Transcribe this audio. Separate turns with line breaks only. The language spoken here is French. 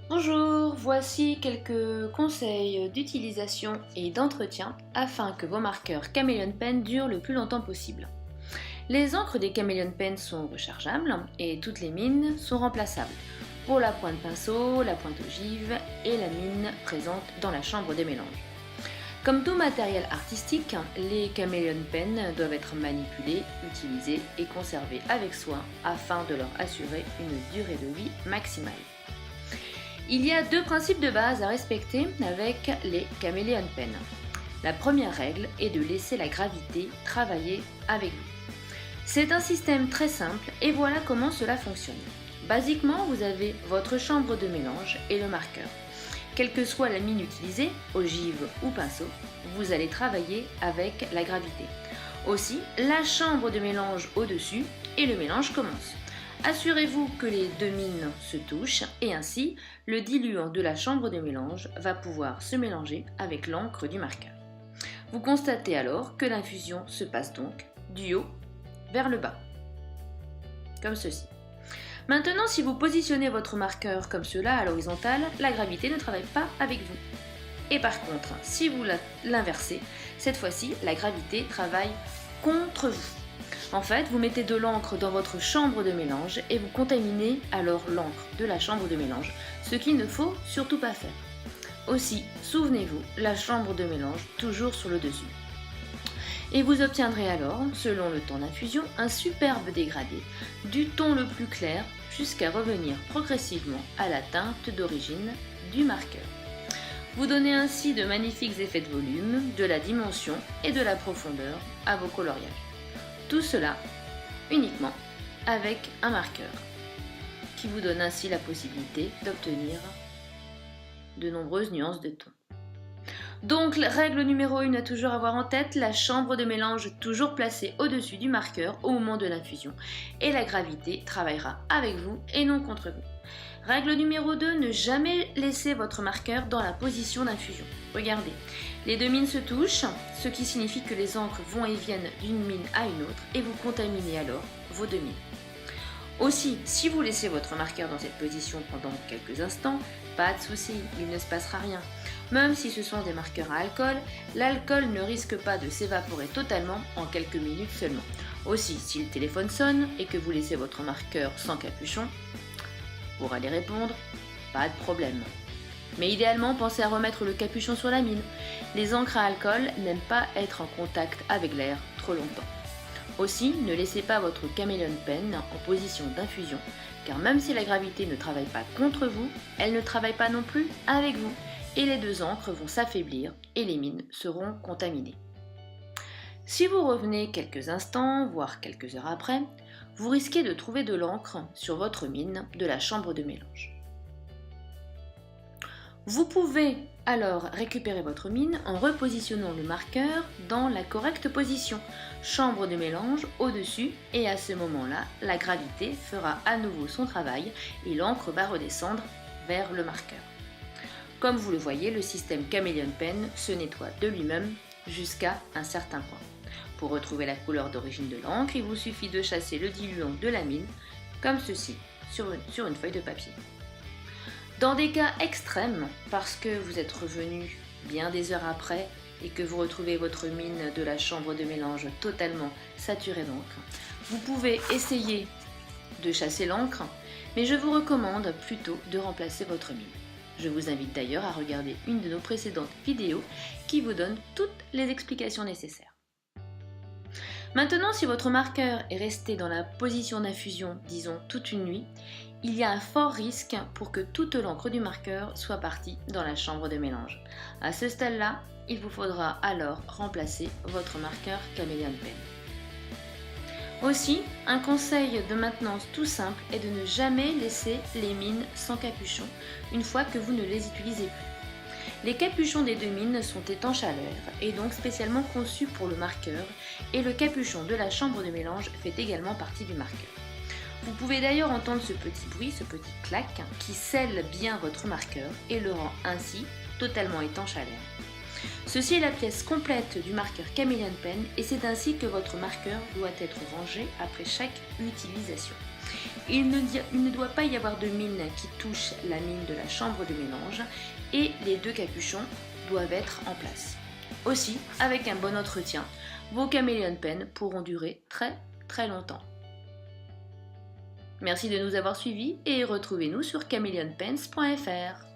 Bonjour, voici quelques conseils d'utilisation et d'entretien afin que vos marqueurs Chameleon Pen durent le plus longtemps possible. Les encres des Chameleon Pen sont rechargeables et toutes les mines sont remplaçables pour la pointe pinceau, la pointe ogive et la mine présente dans la chambre des mélanges. Comme tout matériel artistique, les Chameleon Pen doivent être manipulés, utilisés et conservés avec soin afin de leur assurer une durée de vie maximale. Il y a deux principes de base à respecter avec les Chameleon Pen. La première règle est de laisser la gravité travailler avec vous. C'est un système très simple et voilà comment cela fonctionne. Basiquement, vous avez votre chambre de mélange et le marqueur. Quelle que soit la mine utilisée, ogive ou pinceau, vous allez travailler avec la gravité. Aussi, la chambre de mélange au-dessus et le mélange commence. Assurez-vous que les deux mines se touchent et ainsi, le diluant de la chambre de mélange va pouvoir se mélanger avec l'encre du marqueur. Vous constatez alors que l'infusion se passe donc du haut vers le bas, comme ceci. Maintenant, si vous positionnez votre marqueur comme cela à l'horizontale, la gravité ne travaille pas avec vous. Et par contre, si vous l'inversez, cette fois-ci, la gravité travaille contre vous. En fait, vous mettez de l'encre dans votre chambre de mélange et vous contaminez alors l'encre de la chambre de mélange, ce qu'il ne faut surtout pas faire. Aussi, souvenez-vous, la chambre de mélange toujours sur le dessus. Et vous obtiendrez alors, selon le temps d'infusion, un superbe dégradé, du ton le plus clair jusqu'à revenir progressivement à la teinte d'origine du marqueur. Vous donnez ainsi de magnifiques effets de volume, de la dimension et de la profondeur à vos coloriages. Tout cela uniquement avec un marqueur qui vous donne ainsi la possibilité d'obtenir de nombreuses nuances de ton. Donc, règle numéro 1 à toujours avoir en tête, la chambre de mélange toujours placée au-dessus du marqueur au moment de l'infusion et la gravité travaillera avec vous et non contre vous. Règle numéro 2, ne jamais laisser votre marqueur dans la position d'infusion. Regardez, les deux mines se touchent, ce qui signifie que les encres vont et viennent d'une mine à une autre et vous contaminez alors vos deux mines. Aussi, si vous laissez votre marqueur dans cette position pendant quelques instants, pas de souci, il ne se passera rien. Même si ce sont des marqueurs à alcool, l'alcool ne risque pas de s'évaporer totalement en quelques minutes seulement. Aussi, si le téléphone sonne et que vous laissez votre marqueur sans capuchon, pour aller répondre, pas de problème. Mais idéalement, pensez à remettre le capuchon sur la mine. Les encres à alcool n'aiment pas être en contact avec l'air trop longtemps. Aussi, ne laissez pas votre Chameleon Pen en position d'infusion, car même si la gravité ne travaille pas contre vous, elle ne travaille pas non plus avec vous, et les deux encres vont s'affaiblir et les mines seront contaminées. Si vous revenez quelques instants, voire quelques heures après, vous risquez de trouver de l'encre sur votre mine de la chambre de mélange. Vous pouvez alors récupérer votre mine en repositionnant le marqueur dans la correcte position, chambre de mélange au-dessus, et à ce moment-là, la gravité fera à nouveau son travail et l'encre va redescendre vers le marqueur. Comme vous le voyez, le système Chameleon Pen se nettoie de lui-même jusqu'à un certain point. Pour retrouver la couleur d'origine de l'encre, il vous suffit de chasser le diluant de la mine, comme ceci, sur une feuille de papier. Dans des cas extrêmes, parce que vous êtes revenu bien des heures après et que vous retrouvez votre mine de la chambre de mélange totalement saturée d'encre, vous pouvez essayer de chasser l'encre, mais je vous recommande plutôt de remplacer votre mine. Je vous invite d'ailleurs à regarder une de nos précédentes vidéos qui vous donne toutes les explications nécessaires. Maintenant, si votre marqueur est resté dans la position d'infusion, disons toute une nuit, il y a un fort risque pour que toute l'encre du marqueur soit partie dans la chambre de mélange. À ce stade-là, il vous faudra alors remplacer votre marqueur Chameleon Pen. Aussi, un conseil de maintenance tout simple est de ne jamais laisser les mines sans capuchon une fois que vous ne les utilisez plus. Les capuchons des deux mines sont étanches à l'air et donc spécialement conçus pour le marqueur, et le capuchon de la chambre de mélange fait également partie du marqueur. Vous pouvez d'ailleurs entendre ce petit bruit, ce petit clac qui scelle bien votre marqueur et le rend ainsi totalement étanche à l'air. Ceci est la pièce complète du marqueur Chameleon Pen et c'est ainsi que votre marqueur doit être rangé après chaque utilisation. Il ne doit pas y avoir de mine qui touche la mine de la chambre de mélange et les deux capuchons doivent être en place. Aussi, avec un bon entretien, vos Chameleon Pens pourront durer très très longtemps. Merci de nous avoir suivis et retrouvez-nous sur chameleonpens.fr.